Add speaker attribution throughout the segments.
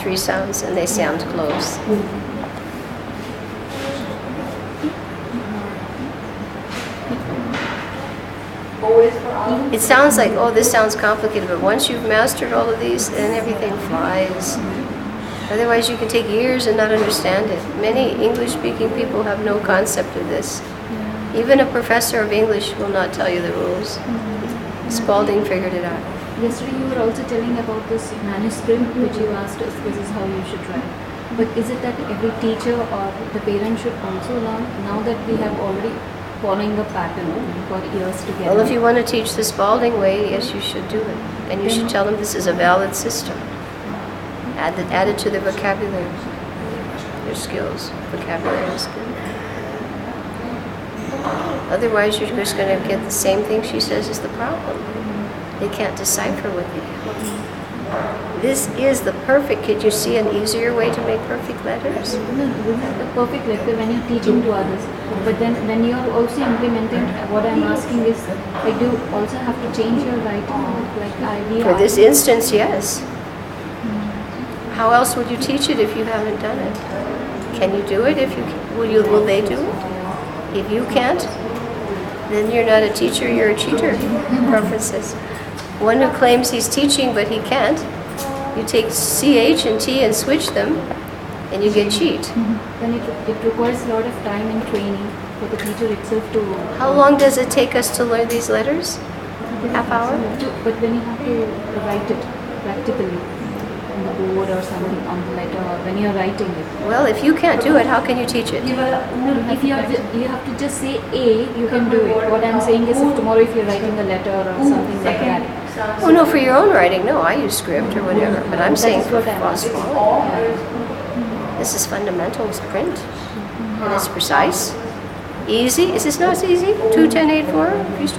Speaker 1: three sounds and they sound close. It sounds like, oh, this sounds complicated, but once you've mastered all of these, then everything flies. Otherwise, you can take years and not understand it. Many English-speaking people have no concept of this. Even a professor of English will not tell you the rules. Spalding figured it out.
Speaker 2: Yesterday you were also telling about this manuscript which you asked us this is how you should write. But is it that every teacher or the parent should also learn now that we have already following a pattern for years together?
Speaker 1: Well, if you want to teach the Spalding way, yes, you should do it. And you should tell them this is a valid system. Add it to their vocabulary, their skills, vocabulary and skills. Otherwise, you're just going to get the same thing she says is the problem. They can't decipher what they have. This is the perfect. Could you see an easier way to make perfect letters?
Speaker 2: No, this is the perfect letter when you're teaching to others. But then when you're also implementing, what I'm asking is, like, do you also have to change your writing? Like
Speaker 1: For this instance, yes. How else would you teach it if you haven't done it? Can you do it? Will they do it? If you can't, then you're not a teacher, you're a cheater. Preferences. One who claims he's teaching but he can't, you take CH and T and switch them, and you get cheat.
Speaker 2: Then it requires a lot of time and training for the teacher itself to...
Speaker 1: How long does it take us to learn these letters? Half hour?
Speaker 2: But when you have to write it practically, on the board or something, on the letter, or when you're writing it.
Speaker 1: Well, if you can't do it, how can you teach it?
Speaker 2: If you have to just say A, you can do it. What I'm saying is, if tomorrow if you're writing a letter or something like that.
Speaker 1: Oh no, for your own writing, no, I use script or whatever, but I'm saying for phosphorus. This is fundamentals print, and it's precise, easy. Is this not easy? 2, 10, 8, 4?
Speaker 2: That is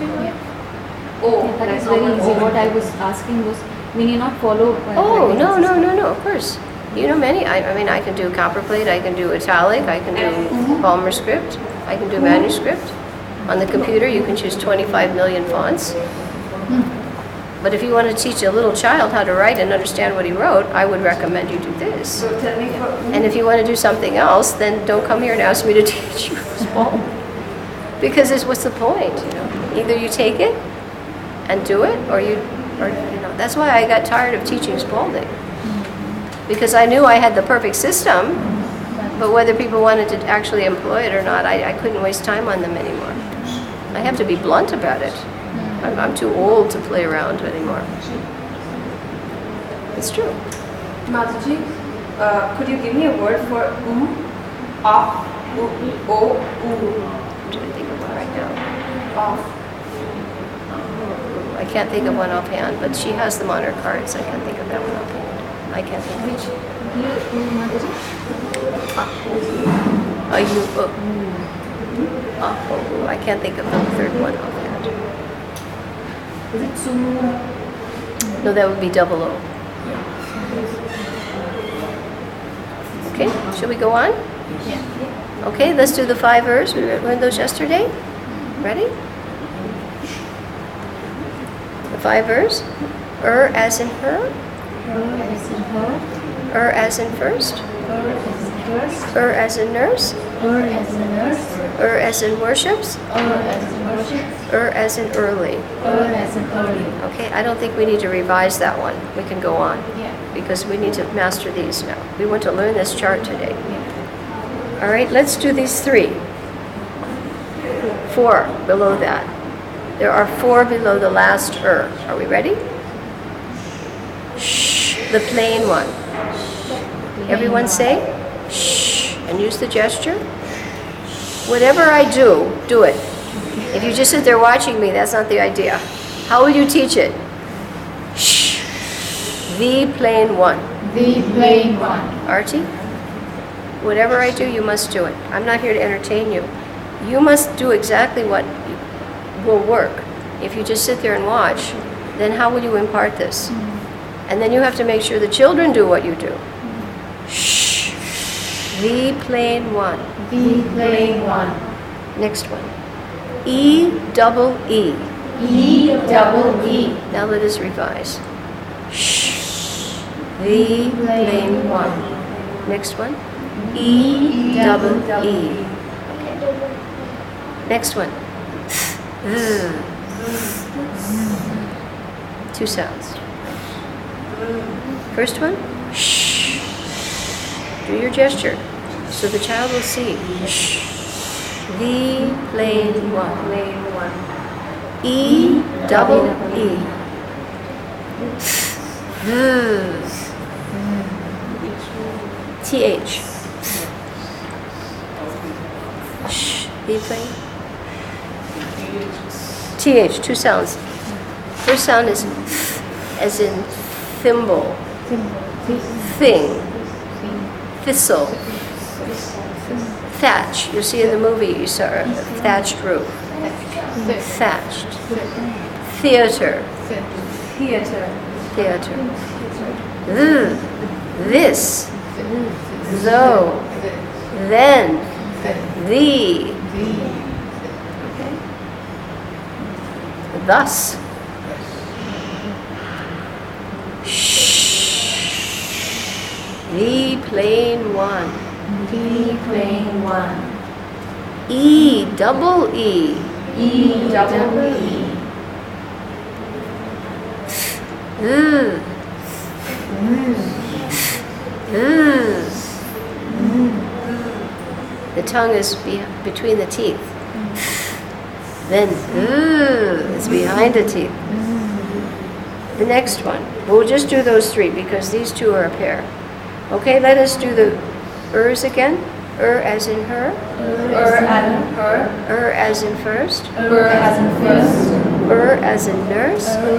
Speaker 2: very easy. What I was asking was, when you not follow...
Speaker 1: No, of course. You know many, I mean, I can do copperplate, I can do italic, I can do Palmer script, I can do manuscript. On the computer, you can choose 25 million fonts. But if you want to teach a little child how to write and understand what he wrote, I would recommend you do this. And if you want to do something else, then don't come here and ask me to teach you Spalding. Because what's the point? You know, either you take it and do it, or you know. That's why I got tired of teaching Spalding. Because I knew I had the perfect system, but whether people wanted to actually employ it or not, I couldn't waste time on them anymore. I have to be blunt about it. I'm too old to play around anymore. It's true.
Speaker 3: Mataji, could you give me a word for off, o,
Speaker 1: I'm trying to think of one right now.
Speaker 3: off?
Speaker 1: I can't think of one offhand, but she has them on her cards. I can't think of that one offhand. I can't think of which. I can't think of the third one offhand.
Speaker 2: Is it sumo?
Speaker 1: No, that would be double O. Okay, shall we go on?
Speaker 2: Yeah.
Speaker 1: Okay, let's do the 5 Rs. We learned those yesterday. Ready? The 5 Rs. As in her.
Speaker 2: As in her.
Speaker 1: As in first.
Speaker 2: As in
Speaker 1: As
Speaker 2: first.
Speaker 1: in nurse.
Speaker 2: As in nurse.
Speaker 1: As in worships.
Speaker 2: As in worship.
Speaker 1: As in early.
Speaker 2: As in early.
Speaker 1: Okay, I don't think we need to revise that one. We can go on.
Speaker 2: Yeah.
Speaker 1: Because we need to master these now. We want to learn this chart today.
Speaker 2: Yeah.
Speaker 1: All right, let's do these 3. 4 below that. There are 4 below the last Are we ready? Shh, the plain one. Everyone say shh and use the gesture. Whatever I do, do it. If you just sit there watching me, that's not the idea. How will you teach it? Shh. The plain one.
Speaker 2: The plain one.
Speaker 1: Archie? Whatever I do, you must do it. I'm not here to entertain you. You must do exactly what will work. If you just sit there and watch, then how will you impart this? And then you have to make sure the children do what you do. Shh. The plain one.
Speaker 2: The plain one.
Speaker 1: Next one. E double E.
Speaker 2: E double E.
Speaker 1: Now let us revise. Shh. V plain 1. Next one. E double E. Okay. Next one. Two sounds. First one. Shh. Do your gesture so the child will see. Shh. V plain 1.
Speaker 3: Plain 1.
Speaker 1: E double E. TH. Shh. V plain. TH. Two sounds. First sound is as in thimble, thing, thistle, thatch. You see in the movie you saw a thatched roof. Thatched. Theater.
Speaker 3: Theater.
Speaker 1: Theater. This. Though. Then. The. Okay. Thus. V plain 1.
Speaker 3: V plain 1.
Speaker 1: E double E.
Speaker 3: E double E.
Speaker 1: The tongue is between the teeth. Then it's behind the teeth. The next one. We'll just do those three because these two are a pair. Okay, let us do the ers again. As in her.
Speaker 3: As in her.
Speaker 1: As in first.
Speaker 3: As in first.
Speaker 1: As in nurse.
Speaker 3: As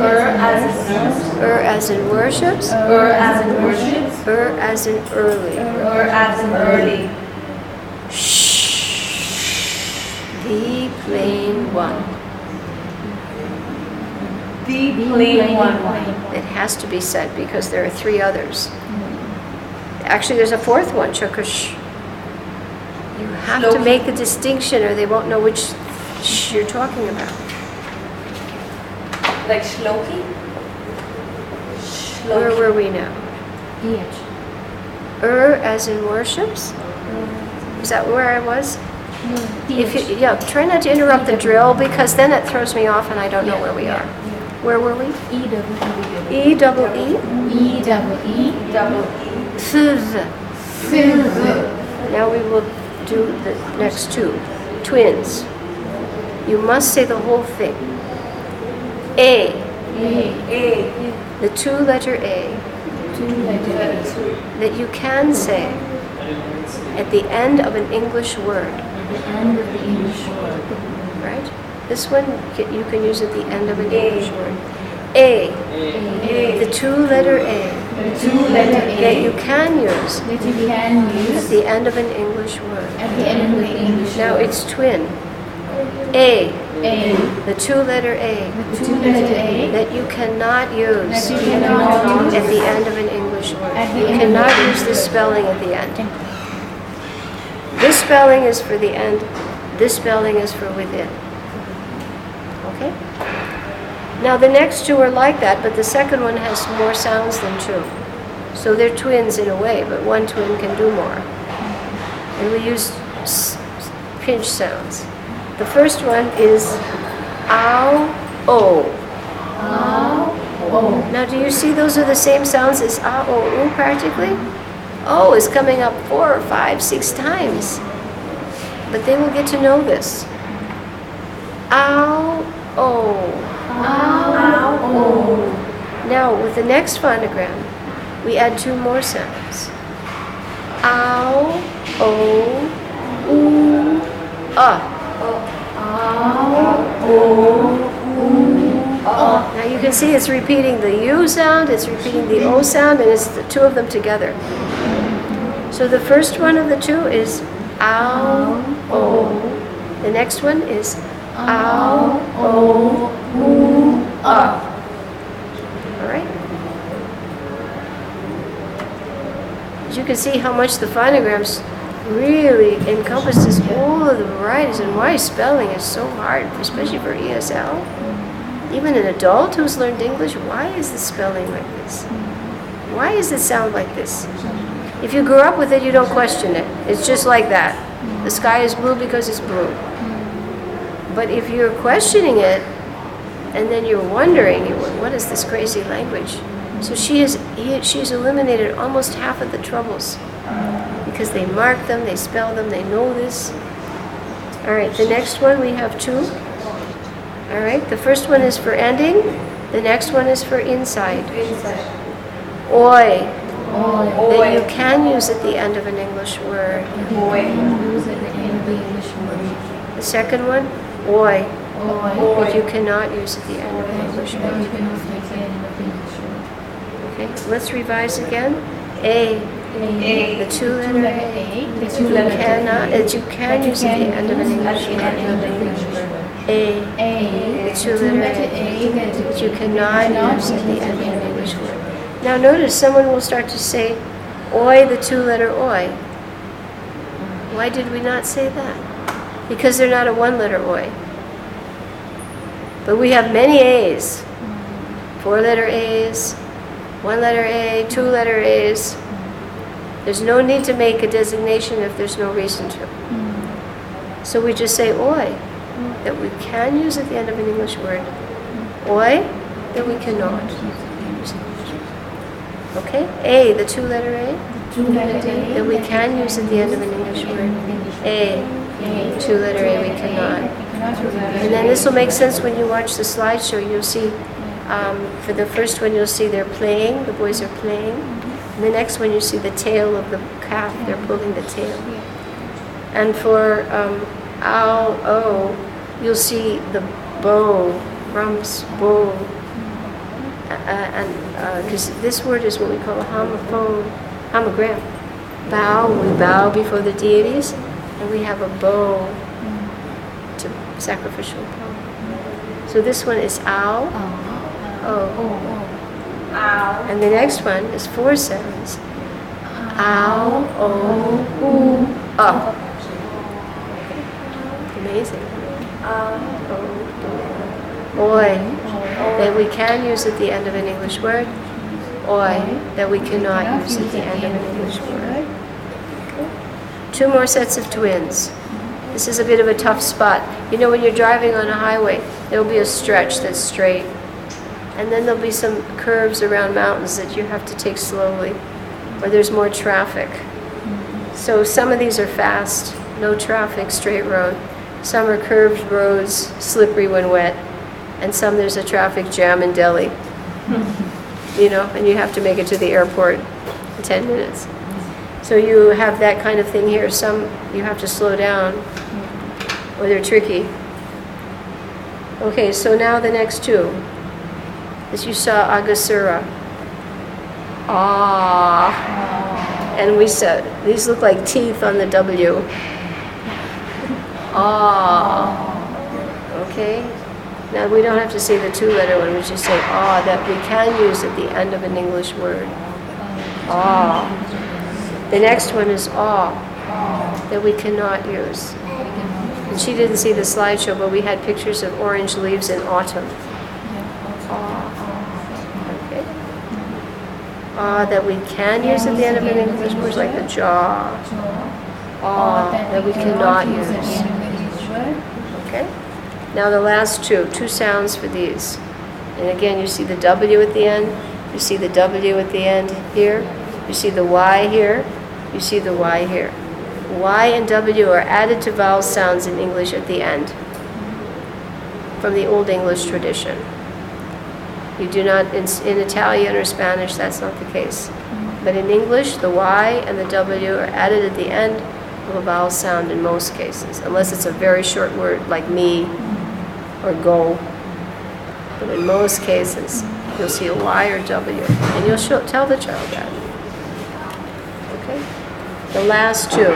Speaker 3: in nurse.
Speaker 1: As in worships.
Speaker 3: As in worships.
Speaker 1: As in early.
Speaker 3: As in early.
Speaker 1: Shh. V plain 1.
Speaker 3: V plain 1.
Speaker 1: It has to be said because there are three others. Actually, there's a fourth one, Chukush. You have to make a distinction or they won't know which sh you're talking about.
Speaker 3: Like Shloki?
Speaker 1: Where were we now?
Speaker 2: TH.
Speaker 1: As in worships? Is that where I was? If you, try not to interrupt the drill because then it throws me off and I don't know where we are. Where were we?
Speaker 2: E double E.
Speaker 1: E double E?
Speaker 2: E double E.
Speaker 3: Double E.
Speaker 1: Now we will do the next two. Twins. You must say the whole thing. A. The two-letter A. That you can say at the end of an English word. Right? This one you can use at the end of an English word. A. The two-letter A. That you can use at the end of an English word. Now it's twin. A. The two-letter A. That you cannot use at the end of an English word. You cannot use this spelling at the end. This spelling is for the end. This spelling is for within. Okay? Now the next two are like that, but the second one has more sounds than two. So they're twins in a way, but one twin can do more. And we use pinch sounds. The first one is ow, o. Now do you see those are the same sounds as ah, o, u practically? O is coming up 4 or 5, 6 times. But they will get to know this. Ow, o. Now with the next phonogram, we add 2 more sounds. Ow, o, u, Now you can see it's repeating the U sound, it's repeating the O sound, and it's the 2 of them together. So the first one of the 2 is ow, o. The next one is ow, o, u, All right? As you can see how much the phonograms really encompasses all of the varieties and why spelling is so hard, especially for ESL. Even an adult who's learned English, why is the spelling like this? Why does it sound like this? If you grew up with it, you don't question it. It's just like that. The sky is blue because it's blue. But if you're questioning it, and then you're wondering, what is this crazy language? So she's eliminated almost half of the troubles because they mark them, they spell them, they know this. All right, the next one we have two. All right, the first one is for ending. The next one is for inside. Oi. That you can use at the end of an English word. The second one, oi. That you cannot use at the end of an English word. Okay, let's revise again. A. The two-letter A. That you can use at the end of an English word. A. The two-letter A. That you cannot use at the end of an English word. Now notice someone will start to say, oi, the two-letter oi. Why did we not say that? Because they're not a one-letter oi. But we have many A's. Four-letter A's, one-letter A, two-letter A's. There's no need to make a designation if there's no reason to. So we just say oi, that we can use at the end of an English word. Oi, that we cannot. Okay? A, the two-letter A, that we can use at the end of an English word. A, two-letter A, we cannot. And then this will make sense when you watch the slideshow. You'll see, for the first one, you'll see they're playing, the boys are playing. And the next one, you see the tail of the calf, they're pulling the tail. And for ow, oh, you'll see the bow, rumps, bow. Because this word is what we call a homogram. Bow, we bow before the deities, and we have a bow to sacrificial bow. So this one is ow, oh. Ow. And the next one is four sounds. Ow, oh, ooh, oh. Amazing. Oh, oi, that we can use at the end of an English word. Oi, that we cannot use at the end of an English word. Okay. Two more sets of twins. This is a bit of a tough spot. You know, when you're driving on a highway, there will be a stretch that's straight. And then there'll be some curves around mountains that you have to take slowly, or there's more traffic. So some of these are fast, no traffic, straight road. Some are curved roads, slippery when wet. And some there's a traffic jam in Delhi. You know, and you have to make it to the airport in 10 minutes. So you have that kind of thing here. Some you have to slow down, or they're tricky. Okay, so now the next two. As you saw, Agasura. Ah. And we said, these look like teeth on the W. Ah. Okay? Now we don't have to say the two-letter one, we just say ah, that we can use at the end of an English word. Ah. The next one is ah, that we cannot use. And she didn't see the slideshow, but we had pictures of orange leaves in autumn. Ah. Okay. Ah, that we can use at the end of an English word, like the jaw. Ah, that we cannot use. Okay. Now the last two sounds for these. And again, you see the W at the end, you see the W at the end here, you see the Y here, you see the Y here. Y and W are added to vowel sounds in English at the end, from the Old English tradition. You do not, in Italian or Spanish, that's not the case. But in English, the Y and the W are added at the end of a vowel sound in most cases, unless it's a very short word like me or go. But in most cases, you'll see a Y or W, and you'll tell the child that. Okay? The last two.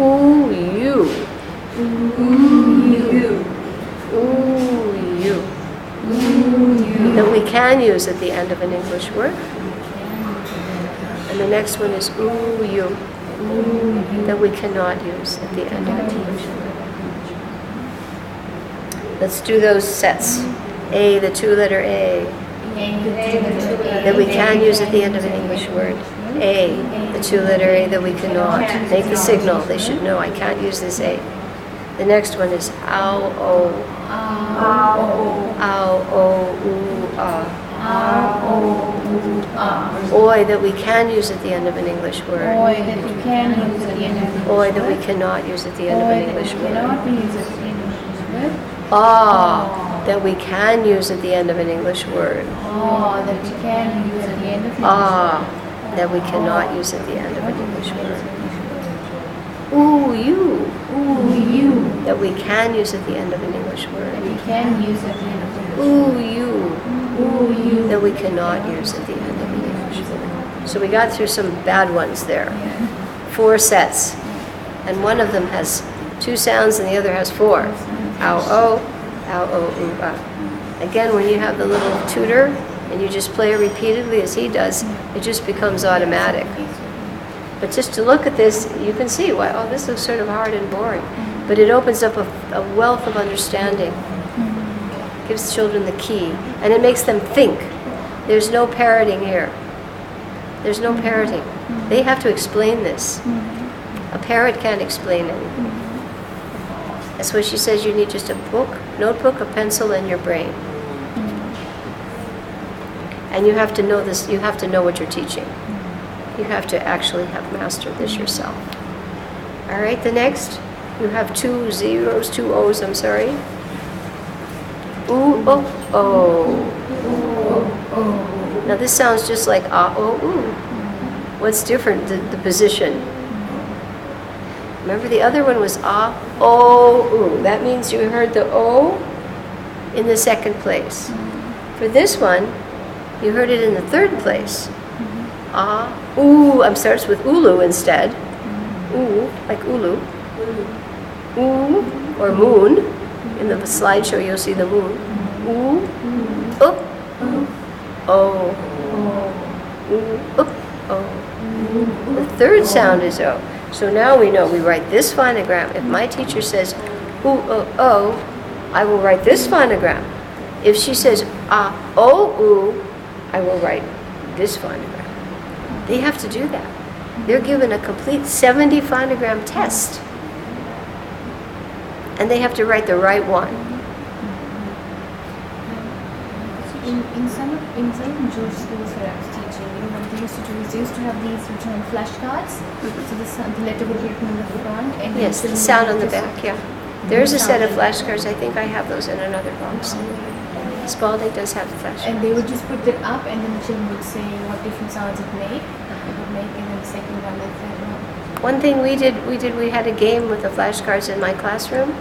Speaker 1: Ooh, you. Ooh, you. Ooh, you. That we can use at the end of an English word. And the next one is ooh, you. That we cannot use at the end of an English word. Let's do those sets. A, the two-letter A. that we can use at the end of an English word. A, the two-letter A that we cannot. Make the signal. They should know I can't use this A. The next one is ow, o. Ow, o, oo, ah. Oi that we can use at the end of an English word.
Speaker 2: Oi that we can use at the end of
Speaker 1: Oi that we cannot use at the end of an English word.
Speaker 2: cannot be used at the end of English word.
Speaker 1: Ah that we can use at the end of an English word.
Speaker 2: Oh, that we can use at the end of English
Speaker 1: Ah that we cannot use at the end of an English word. Ooh, you.
Speaker 2: Ooh, you.
Speaker 1: That we can use at the end of an English word.
Speaker 2: That we can use at the end of English word.
Speaker 1: Ooh, you.
Speaker 2: Ooh, you.
Speaker 1: That we cannot use at the end of an English word. So we got through some bad ones there. 4 sets. And one of them has 2 sounds and the other has 4. Ow, o, ooh, ah. Again, when you have the little tutor and you just play it repeatedly as he does, it just becomes automatic. But just to look at this, you can see why, oh, this looks sort of hard and boring. But it opens up a wealth of understanding. Gives children the key. And it makes them think. There's no parroting here. There's no parroting. They have to explain this. A parrot can't explain anything. That's why she says you need just a book, notebook, a pencil, and your brain. And you have to know this, you have to know what you're teaching. You have to actually have mastered this yourself. All right, the next, you have 2 zeros, 2 O's, I'm sorry. Ooh, oh, oh. Now this sounds just like ah, oh, ooh. What's different, the position? Remember the other one was ah, oh, ooh. That means you heard the O in the 2nd place. For this one, you heard it in the 3rd place. Ah, ooh, starts with ulu instead. Ooh, like ulu. Ooh, or moon. In the slideshow you'll see the moon. Ooh, up, oh, ooh, up, oh. The 3rd sound is O. So now we know we write this phonogram. If my teacher says ooh, oh, oh, I will write this phonogram. If she says ah, oh, ooh, I will write this phonogram. They have to do that. They're given a complete 70 phonogram test. And they have to write the right one.
Speaker 2: In some Jewish schools where I was teaching, what they used to do is they used to have these written on flashcards. So the letter would be written on the front. And
Speaker 1: Yes, the sound on the back, yeah. There's a set of flashcards. I think I have those in another box. Spalding does have flashcards.
Speaker 2: And they would just put it up, and then the children would say what different sounds it would make, and then the second one they said no.
Speaker 1: One thing we had a game with the flashcards in my classroom,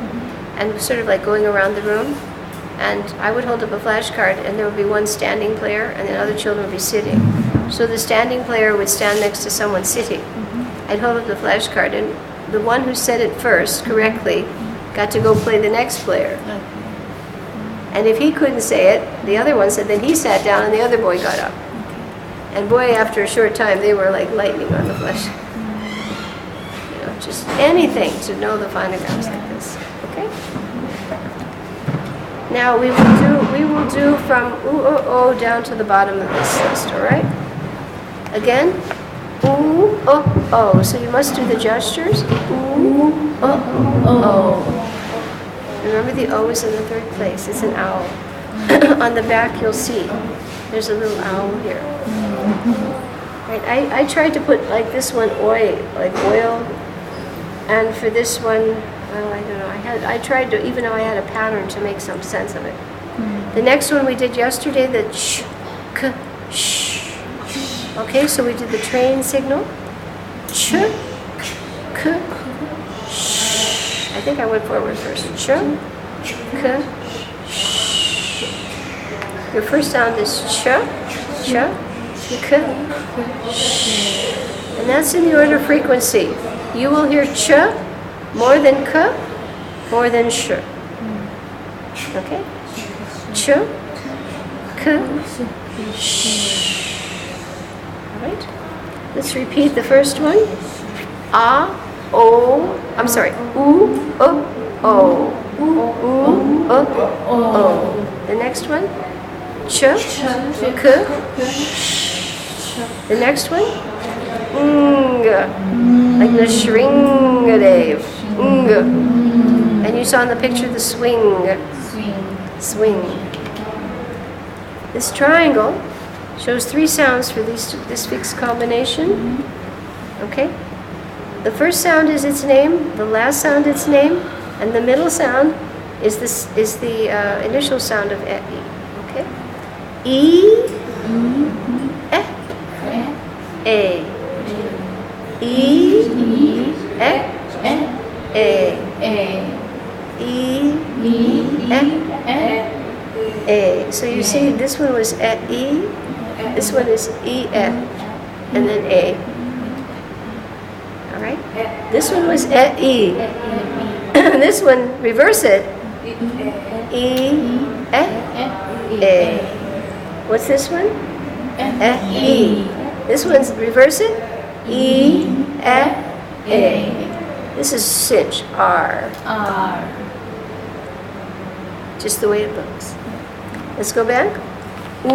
Speaker 1: and sort of like going around the room, and I would hold up a flashcard, and there would be one standing player, and the other children would be sitting. So the standing player would stand next to someone sitting. I'd hold up the flashcard, and the one who said it first correctly got to go play the next player. And if he couldn't say it, the other one said, then he sat down and the other boy got up. And boy, after a short time, they were like lightning on the flesh. You know, just anything to know the phonograms like this. Okay? Now we will do from ooh, oh, oh down to the bottom of this list, all right? Again, ooh, oh, oh. So you must do the gestures. Ooh, oh, oh. Remember the O is in the 3rd place. It's an owl. On the back you'll see there's a little owl here. Right? I tried to put like this one like oil, and for this one, well, I don't know. I tried to, even though I had a pattern, to make some sense of it. The next one we did yesterday, the ch, k, sh. Okay, so we did the train signal. Ch, k, sh. I think I went forward first. Ch, k, sh. Your first sound is ch, k, sh. And that's in the order of frequency. You will hear ch more than k, more than sh. Okay? Ch, k, sh. All right? Let's repeat the first one. Ah, oh, I'm sorry. Ooh, oh, oh. Ooh, oh, oh. The next one. ch, k. The next one, ng, like the Shringadave, ng. And you saw in the picture the swing, swing. This triangle shows 3 sounds for this fixed combination. Okay? The first sound is its name, the last sound its name, and the middle sound is the initial sound of e. Okay? E, e, e, e, e, e. So you see, this one was e, this one is e, and then a. All right? This one was e. This one, reverse it. E, e. What's this one? E. This one's reverse it. E, e. This is cinch. R. Just the way it looks. Let's go back. O,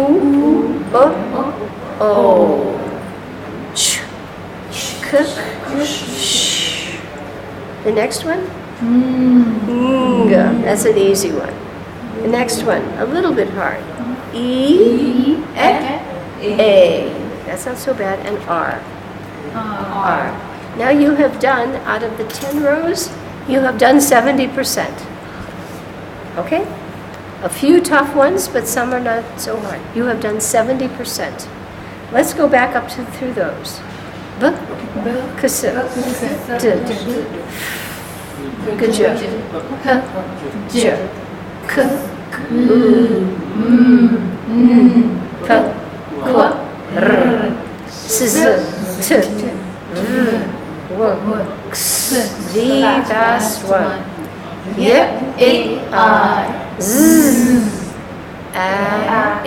Speaker 1: O. Ch, k, sh. The next one? Ng. That's an easy one. The next one, a little bit hard. E, A. That's not so bad. And R. R. Now you have done, out of the 10 rows, you have done 70%. Okay? A few tough ones, but some are not so hard. You have done 70%. Let's go back up through those. B, k, s, d, g, j, h, j, k, p, qu, r, s, t, v, w, x. The last one. Y, I, z, a,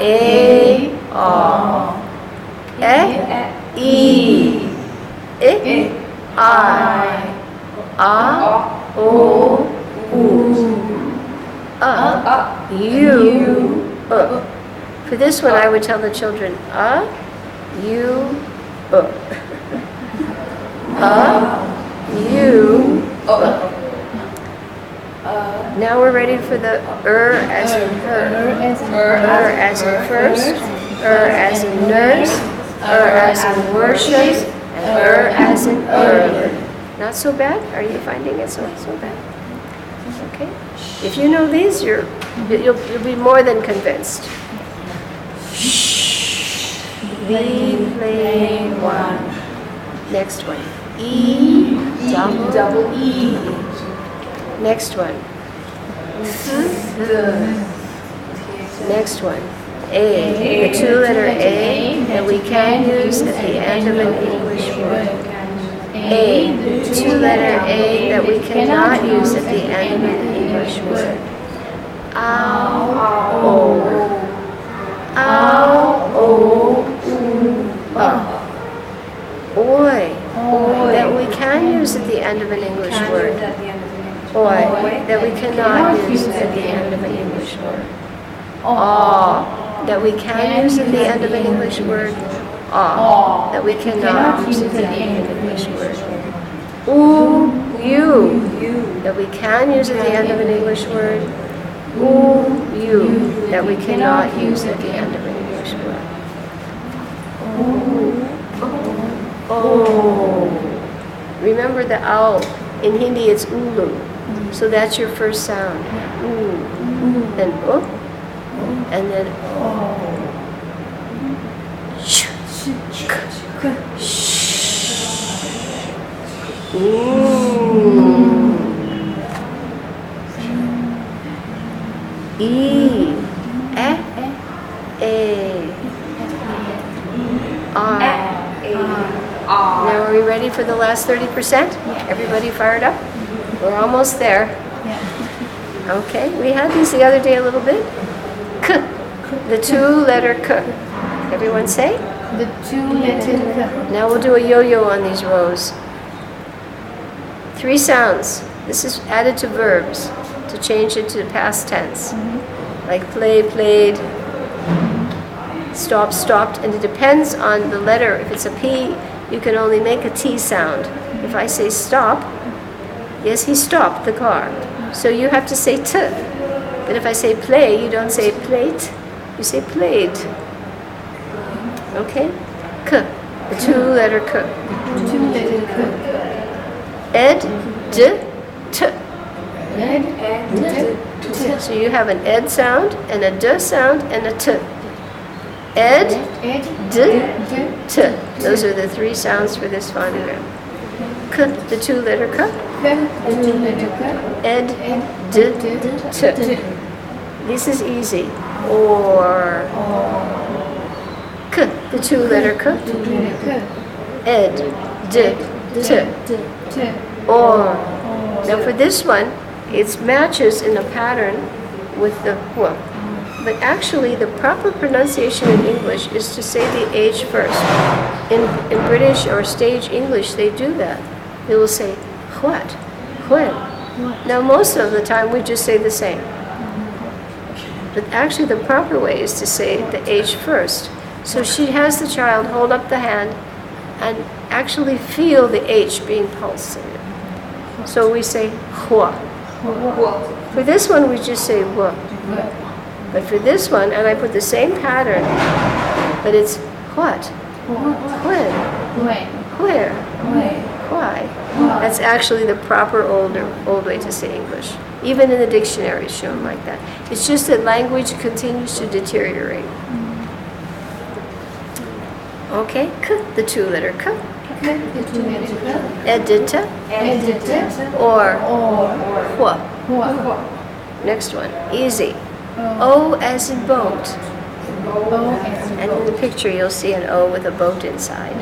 Speaker 1: o, e, I, o, u, u. For this one, I would tell the children, u, u. Now we're ready for the as in her, as in first, as in nurse, as in worship, and as in early. Not so bad? Are you finding it so bad? Okay. If you know these, you'll be more than convinced. The plain one. Next one. E, double E. Next one. Next one. A, the 2-letter A that we can use at the end of an English word. A, the 2-letter A that we cannot use at the end of an English word. Ow, o. Ow, o, Oi, that we can use at the end of an English word. Oi, that we cannot use at the end of an English word. Aw, that we can use at the end of an English word. Aw, that we cannot use at the end of an English word. Ooh, you, that we can use at the end of an English word. Ooh, you, that we cannot use at the end of an English word. Oh. Remember the owl. In Hindi it's ulu. So that's your first sound. Ooh. Then oh. And then oh. Sh. E. R. Now are we ready for the last 30%? Everybody fired up? We're almost there. Okay, we had these the other day a little bit. K, the 2-letter K. Everyone say?
Speaker 2: The 2-letter K.
Speaker 1: Now we'll do a yo-yo on these rows. 3 sounds. This is added to verbs to change it to past tense. Like play, played. stop, stopped, and it depends on the letter. If it's a P, you can only make a T sound. If I say stop, yes, he stopped the car. So you have to say T. But if I say play, you don't say plate, you say played. Okay? K, the two-letter K. Ed, D, T. So you have an ed sound, and a D sound, and a T. Ed, D, T. Those are the three sounds for this phonogram. K, the two-letter K. Ed, D, T. This is easy. Or K, the two-letter K. Ed, D, T. Or. Now for this one, it matches in a pattern with the W. But actually, the proper pronunciation in English is to say the H first. In British or stage English, they do that. They will say what, when. Now most of the time, we just say the same. But actually, the proper way is to say the H first. So she has the child hold up the hand and actually feel the H being pulsated. So we say hua. For this one, we just say wa. But for this one, and I put the same pattern, but it's what, when, where, why. That's actually the proper old way to say English. Even in the dictionary is shown like that. It's just that language continues to deteriorate. Okay, K, the two-letter K. Edita. Or hua. Next one, easy. O as in boat. And in the picture you'll see an O with a boat inside.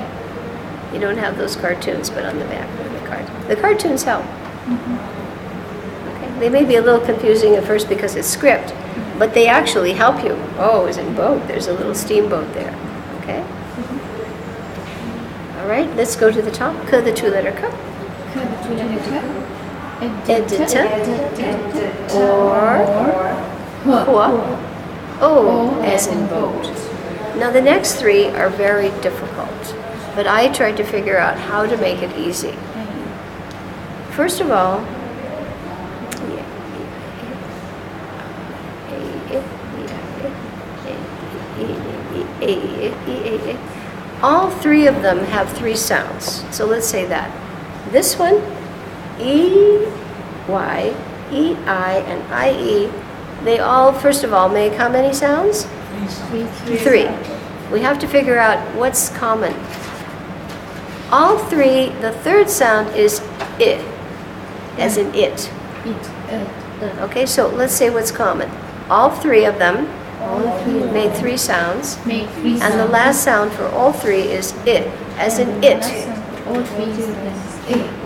Speaker 1: You don't have those cartoons, but on the back of the card. The cartoons help. Okay. They may be a little confusing at first because it's script, but they actually help you. O is in boat. There's a little steamboat there. Okay? All right, let's go to the top. K, the two-letter K. Edita. Or hua. O as in boat. Now the next three are very difficult, but I tried to figure out how to make it easy. First of all, all three of them have three sounds. So let's say that. This one, E, Y, E, I, and I, E, they all, first of all, make how many sounds? Three. We have to figure out what's common. All three, the third sound is I, as in it. Okay, so let's say what's common. All three of them made three sounds, and the last sound for all three is I, as in it.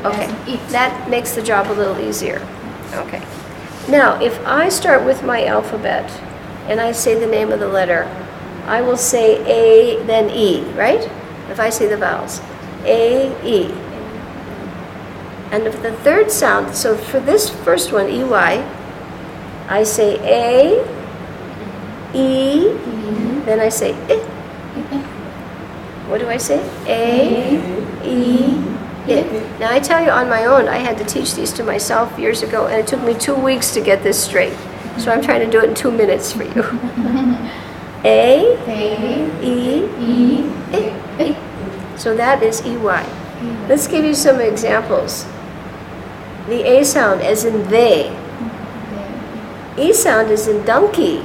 Speaker 1: Okay, that makes the job a little easier. Okay. Now, if I start with my alphabet and I say the name of the letter, I will say A, then E, right? If I say the vowels, A, E. And if the third sound, so for this first one, EY, I say A, E, then I say I. What do I say? A, E, I. Now I tell you on my own, I had to teach these to myself years ago, and it took me 2 weeks to get this straight. So I'm trying to do it in 2 minutes for you. A, E, I. So that is EY. Let's give you some examples. The A sound as in they. E sound is in donkey.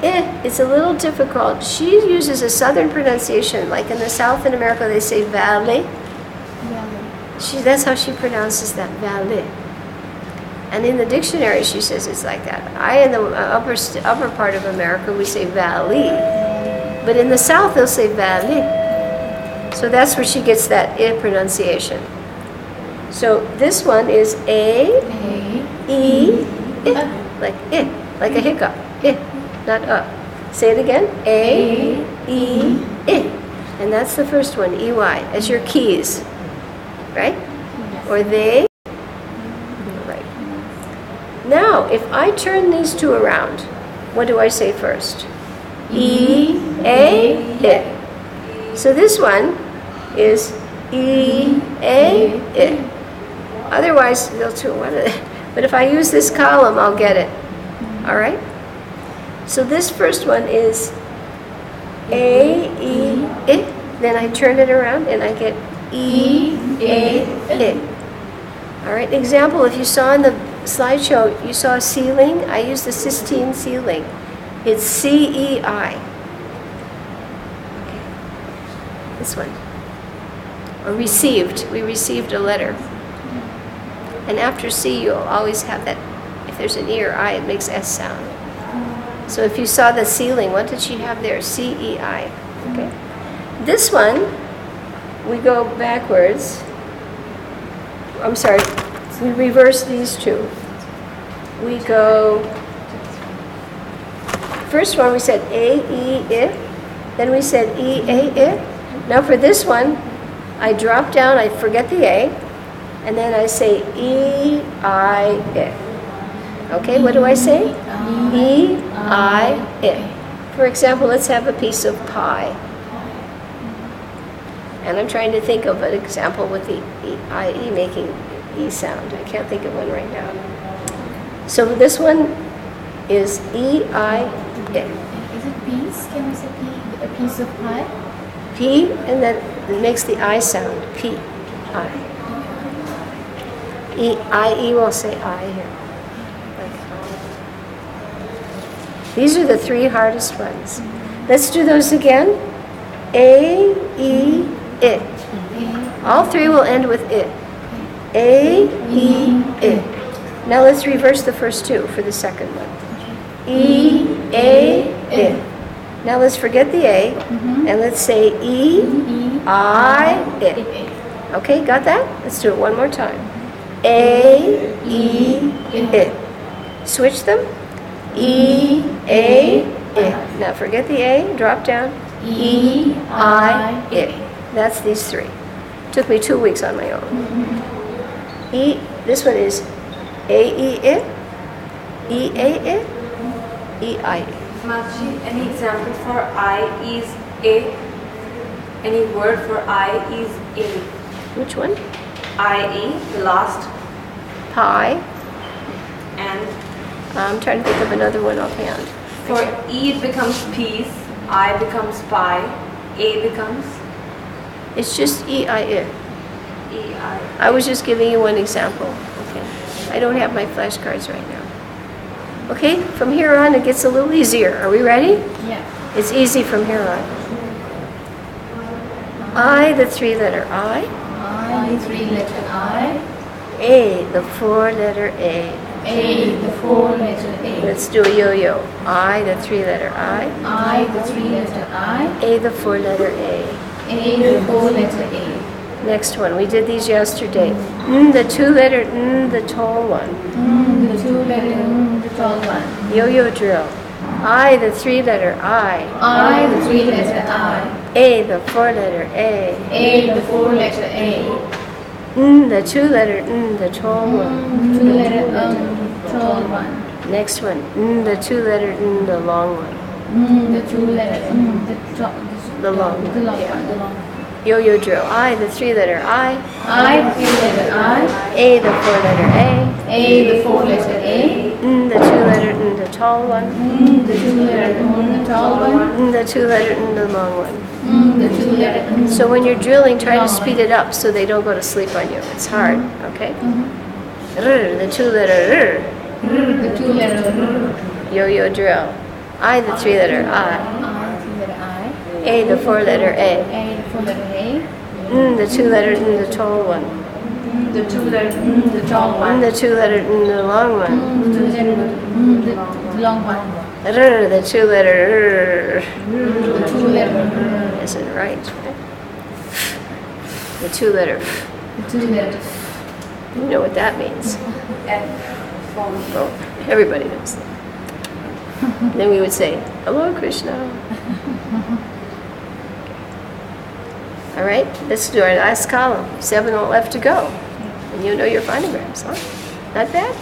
Speaker 1: It's a little difficult. She uses a southern pronunciation, like in the South in America they say valley. That's how she pronounces that, valley. And in the dictionary she says it's like that. In the upper part of America we say valley. But in the South they'll say valley. So that's where she gets that I pronunciation. So this one is A, E, I, like a hiccup, I. Not up. Say it again. A, E, I. And that's the first one, EY, as your keys. Right? Or they. Right. Now, if I turn these two around, what do I say first? E, A, I. So this one is E, A, I. Otherwise, they'll too. But if I use this column, I'll get it. All right? So this first one is A, E, I. Then I turn it around and I get E, A, I. All right, example, if you saw in the slideshow, you saw a ceiling. I use the cysteine ceiling. It's C-E-I. Okay. This one. Or received. We received a letter. And after C, you'll always have that. If there's an E or I, it makes S sound. So if you saw the ceiling, what did she have there? C-E-I. Okay. This one, we go backwards. I'm sorry, we reverse these two. We go, first one we said A, E, I. Then we said E, A, I. Now for this one, I drop down, I forget the A, and then I say E, I, I. Okay, what do I say? E, I, I. For example, let's have a piece of pie. And I'm trying to think of an example with the E making E sound. I can't think of one right now. So this one is E, I, I.
Speaker 2: Is it piece? Can we say a piece of pie?
Speaker 1: P, and then it makes the I sound. P, I. E, I, E will say I here. These are the three hardest ones. Let's do those again. A, E, I. All three will end with I. A, E, I. Now let's reverse the first two for the second one. E, A, I. Now let's forget the A, and let's say E, I, I. Okay, got that? Let's do it one more time. A, E, I. Switch them. E, A, I. Now forget the A, drop down. E, I, I. That's these three. Took me 2 weeks on my own. E, this one is A, E, I. E, A, I. E, I, I.
Speaker 3: Machi, any example for I is A? Any word for I is A?
Speaker 1: Which one?
Speaker 3: I-E, the last,
Speaker 1: Pie.
Speaker 3: and
Speaker 1: I'm trying to think of another one offhand.
Speaker 3: for E it becomes peace, I becomes pie, A becomes
Speaker 1: It's just E, I, I.
Speaker 3: E-I.
Speaker 1: I was just giving you one example. Okay. I don't have my flashcards right now. Okay, from here on it gets a little easier. Are we ready?
Speaker 2: Yeah.
Speaker 1: It's easy from here on. I, the three-letter I.
Speaker 2: I, the three-letter I.
Speaker 1: A, the four-letter A.
Speaker 2: A, the four-letter A.
Speaker 1: Let's do a yo-yo. I, the three-letter I.
Speaker 2: I, the three-letter I.
Speaker 1: A, the four-letter A.
Speaker 2: A, the four-letter A.
Speaker 1: Next one. We did these yesterday. The two-letter the tall one.
Speaker 2: The two-letter the tall one.
Speaker 1: Yo-yo drill. I, the three-letter I.
Speaker 2: I, the three-letter I.
Speaker 1: A, the four-letter A.
Speaker 2: A, the four-letter A.
Speaker 1: The two-letter the tall one.
Speaker 2: Two-letter tall one.
Speaker 1: Next one. The two-letter the long one.
Speaker 2: The two-letter
Speaker 1: The long
Speaker 2: the
Speaker 1: one.
Speaker 2: long
Speaker 1: Yeah.
Speaker 2: one. The long one.
Speaker 1: Yo-yo drill. I, the three-letter I.
Speaker 2: I, the three-letter I.
Speaker 1: A, the four-letter A.
Speaker 2: A, the four-letter A.
Speaker 1: The two-letter the tall one.
Speaker 2: The two-letter the tall one.
Speaker 1: The two-letter the long one.
Speaker 2: The two-letter
Speaker 1: So when you're drilling, try to speed it up so they don't go to sleep on you. It's hard, okay? The two-letter
Speaker 2: the two-letter
Speaker 1: yo-yo drill. I, the three-letter I.
Speaker 2: I, the three-letter I.
Speaker 1: A, the four-letter A.
Speaker 2: A, the four-letter A.
Speaker 1: The two-letter the tall one.
Speaker 2: The two-letter the tall one.
Speaker 1: The two-letter the long one.
Speaker 2: The two-letter the long one.
Speaker 1: The two-letter
Speaker 2: The two-letter
Speaker 1: isn't right. The two-letter.
Speaker 2: the two-letter
Speaker 1: You know what that means.
Speaker 3: F form.
Speaker 1: Oh, everybody knows that. Then we would say, hello, Krishna. All right, let's do our last column. 7 left to go. And you know your phonograms, huh? Not bad?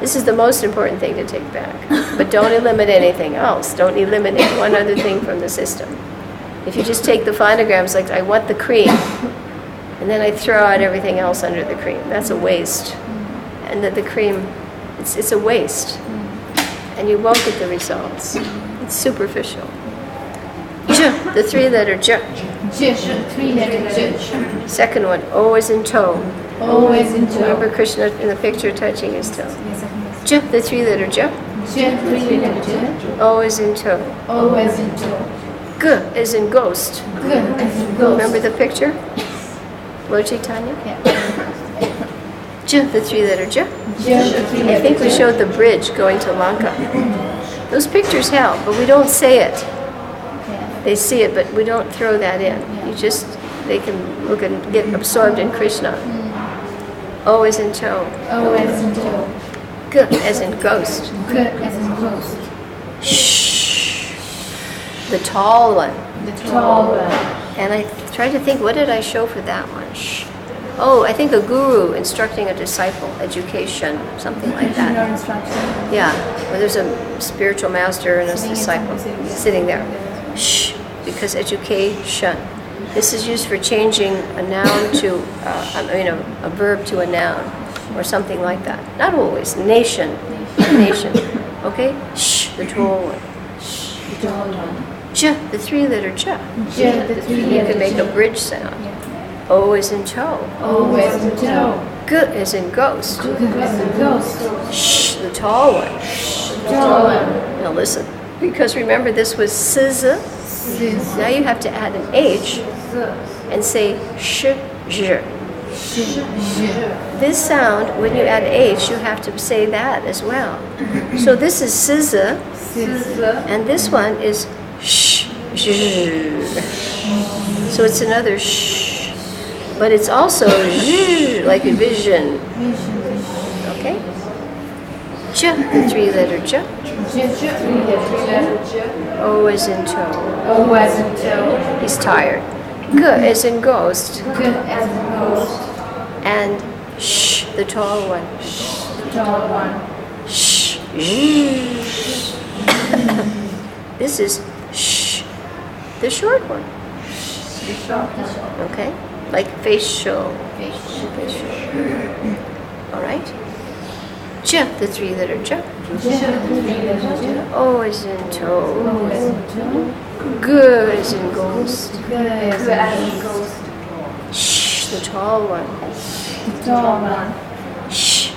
Speaker 1: This is the most important thing to take back. But don't eliminate anything else. Don't eliminate one other thing from the system. If you just take the phonograms, like I want the cream, and then I throw out everything else under the cream, that's a waste. And that the cream, it's a waste. And you won't get the results. It's superficial. J, the three-letter J.
Speaker 4: J, three-letter J.
Speaker 1: Second one, O as in toe.
Speaker 4: O as in toe.
Speaker 1: Remember Krishna in the picture touching his toe. J, the three-letter J.
Speaker 4: J, three-letter J.
Speaker 1: O as in toe.
Speaker 4: O as in toe.
Speaker 1: G as in ghost.
Speaker 4: G as in ghost.
Speaker 1: Remember the picture? Lord Chaitanya?
Speaker 4: Yeah.
Speaker 1: J, the three-letter J.
Speaker 4: J, the three-letter
Speaker 1: I think we
Speaker 4: J.
Speaker 1: showed the bridge going to Lanka. Those pictures help, but we don't say it.
Speaker 4: Yeah.
Speaker 1: They see it, but we don't throw that in. You just, they can look and get absorbed in Krishna. O as in toe.
Speaker 4: O as in toe.
Speaker 1: G as in ghost.
Speaker 4: G as in ghost.
Speaker 1: Shh. The tall one.
Speaker 4: The tall one.
Speaker 1: And I tried to think, what did I show for that one? Shh. Oh, I think a guru instructing a disciple, education, something like that.
Speaker 4: Your instruction.
Speaker 1: Yeah, where there's a spiritual master and a
Speaker 4: Sitting in
Speaker 1: disciple
Speaker 4: something,
Speaker 1: sitting there. Shh, because education. This is used for changing a noun to, a verb to a noun, or something like that. Not always. Nation. Okay? Shh, the tall one.
Speaker 4: The tall one.
Speaker 1: J, the three-letter J.
Speaker 4: J, the
Speaker 1: You
Speaker 4: three-letter
Speaker 1: can make
Speaker 4: J.
Speaker 1: a bridge sound.
Speaker 4: Yeah.
Speaker 1: O is in toe.
Speaker 4: O as in toe.
Speaker 1: G is in ghost.
Speaker 4: G as in ghost.
Speaker 1: Shh, the tall one.
Speaker 4: The tall one.
Speaker 1: Now listen, because remember this was SZ.
Speaker 4: Sis.
Speaker 1: Now you have to add an H and say sh, j.
Speaker 4: J.
Speaker 1: This sound, when you add H, you have to say that as well. So this is SZ,
Speaker 4: Sis.
Speaker 1: and this one is sh, j. So it's another sh, but it's also j, like a vision. Okay? J, the three-letter J.
Speaker 4: J, three-letter J.
Speaker 1: O is in toe.
Speaker 4: O as in toe.
Speaker 1: He's tired. G is in ghost.
Speaker 4: G as in ghost.
Speaker 1: And sh, the tall one.
Speaker 4: The tall one.
Speaker 1: Shh. This is sh, the short one.
Speaker 4: The short one.
Speaker 1: Okay? Like facial.
Speaker 4: Facial.
Speaker 1: All right? J, the three-letter J.
Speaker 4: J, three-letter J.
Speaker 1: O is in toe.
Speaker 4: O as in toe.
Speaker 1: G is in ghost.
Speaker 4: G as in ghost.
Speaker 1: Shh, the tall one.
Speaker 4: The tall one.
Speaker 1: Shh.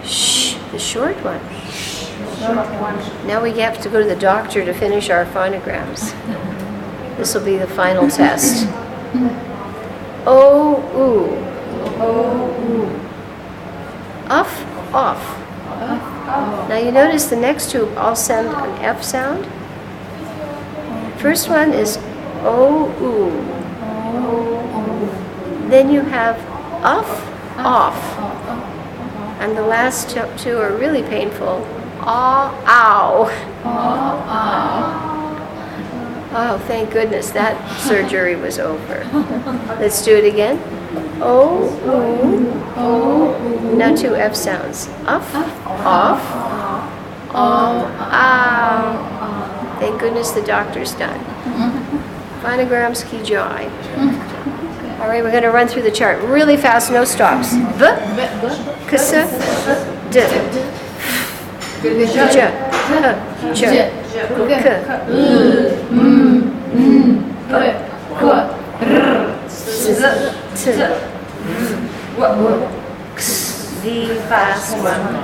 Speaker 1: Shh, the short one.
Speaker 4: Short one.
Speaker 1: Now we have to go to the doctor to finish our phonograms. This will be the final test. O, ooh. Uff, off. Now you notice the next two all sound an F sound. First one is O, ooh. Then you have uff, off. And the last two are really painful. Aw, ow. Oh, thank goodness that surgery was over. Let's do it again. O, ooh. Now two F sounds. Uff, off. Aw, ow. Thank goodness the doctor's done. Phonograms ki joy. All right, we're going to run through the chart really fast, no stops. V, kasa, d, j, j, t, v, fast one.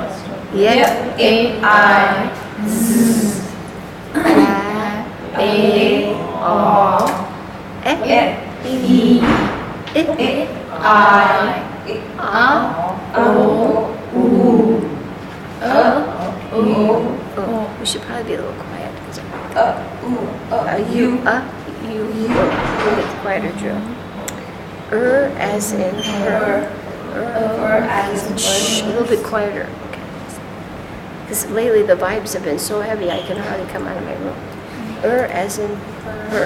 Speaker 1: Yet,
Speaker 4: A, I, Z,
Speaker 1: a, o, e,
Speaker 4: E,
Speaker 1: I,
Speaker 4: I, O, U,
Speaker 1: oh, we should probably be a little quiet. You, you, get the quieter drill. As in her.
Speaker 4: as in
Speaker 1: Shh, a little bit quieter. Okay. Because lately the vibes have been so heavy I can hardly come out of my room. As in her.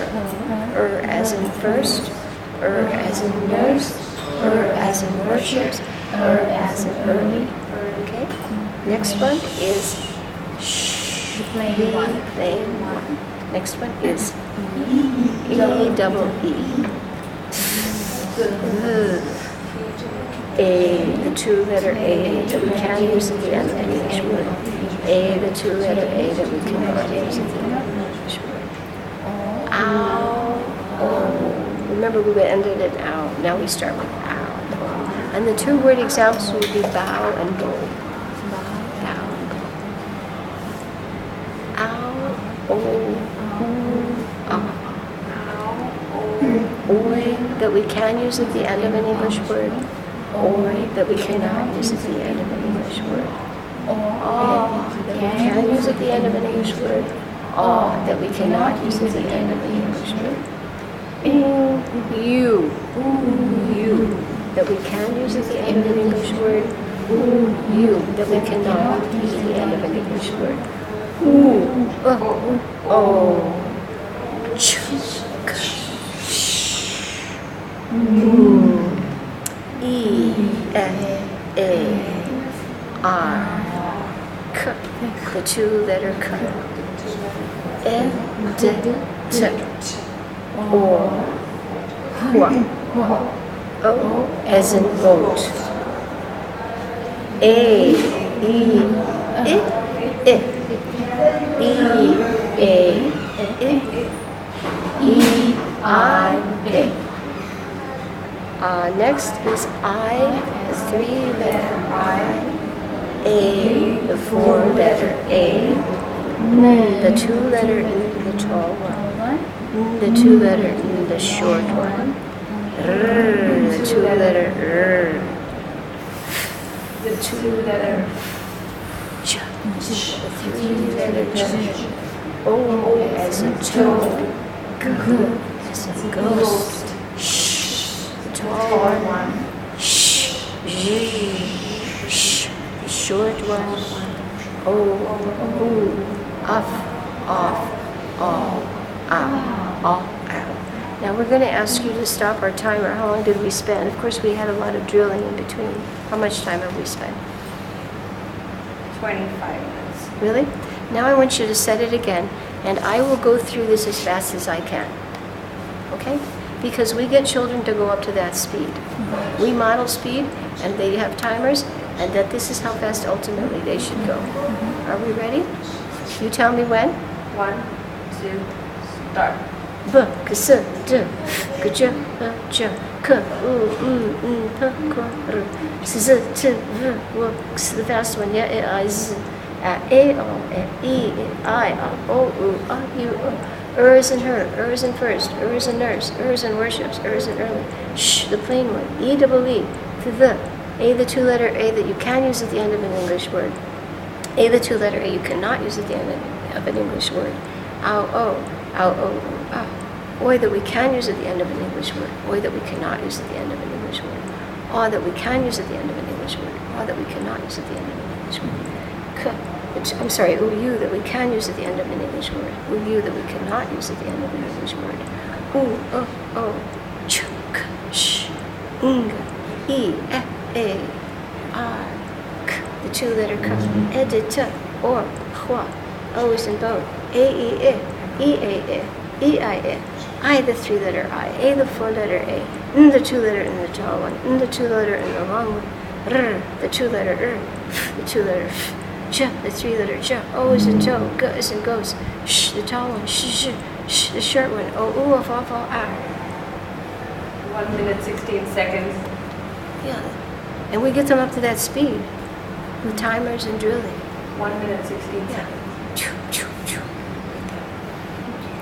Speaker 1: As in first. As in nurse. As in worships.
Speaker 4: as in early.
Speaker 1: Okay. Next one is
Speaker 4: The plain one.
Speaker 1: plain one. Next one is E double E. A, the two-letter A that we can use at the end of an English word. A, the two-letter A that we cannot use at the end of an English word. Ow. Oh. Remember we ended in ow. Now we start with ow. And the two-word examples would be bow and go. Bow and go. Ow. Oh. Ah. Oi, that we can use at the end of an English word. Oi, that we cannot use at the end of an English word. Ah, that we can use at the end of an English word. Ah, that we cannot use at the end of an English word. You, you, that we can use at the end of an English word. You, that we cannot use at the end of an English word. Oh, ch, k, sh, E, F, A, R, K, the two-letter K. E, D, T, or, hua, O, as in boat. A, E, I, E, I, next is I, the three-letter I, A, the four-letter A, the two-letter E, the tall one, the two-letter E, the short one, the two-letter R, the two-letter Ch, the three-letter Ch, O as in toe, G as in ghost, Sh, the tall one, Sh, Z, Sh, the short one, O, off, all, ow. Now we're going to ask you to stop our timer. How long did we spend? Of course, we had a lot of drilling in between. How much time have we spent?
Speaker 3: 25 minutes.
Speaker 1: Really? Now I want you to set it again, and I will go through this as fast as I can. Okay? Because we get children to go up to that speed. We model speed, and they have timers, and that this is how fast ultimately they should go. Are we ready? You tell me when?
Speaker 3: 1, 2, start.
Speaker 1: B, k, s, d, k, j, j, k, p, k, r, s, t, v, w, x, the fast one, yeah, I, z, a, o, e, I, o, u, u, is in her, is in first, is in nurse, is in worships, is in early, sh, the plain one, e, double e, to the, a, the two-letter A that you can use at the end of an English word, a, the two-letter A you cannot use at the end of an English word, ow, o, ah. Oi that we can use at the end of an English word. Oi that we cannot use at the end of an English word. Ah that we can use at the end of an English word. Ah that we cannot use at the end of an English word. K, I'm sorry, you that we can use at the end of an English word. You that we cannot use at the end of an English word. Ch, k, sh, e, a, r, k, the two-letter K. T, or, hua, O is in boat. A, I, the three-letter I, A, the four-letter A, N, the two-letter in the tall one, N, the two-letter in the long one, R, the two-letter F, the two-letter F, J, the three-letter J, O is in toe, G is in ghost, Sh, the tall one, Sh, the short one, O, U, F, R.
Speaker 3: 1 minute, 16 seconds.
Speaker 1: Yeah, and we get them up to that speed with timers and drilling.
Speaker 3: 1 minute, 16 seconds.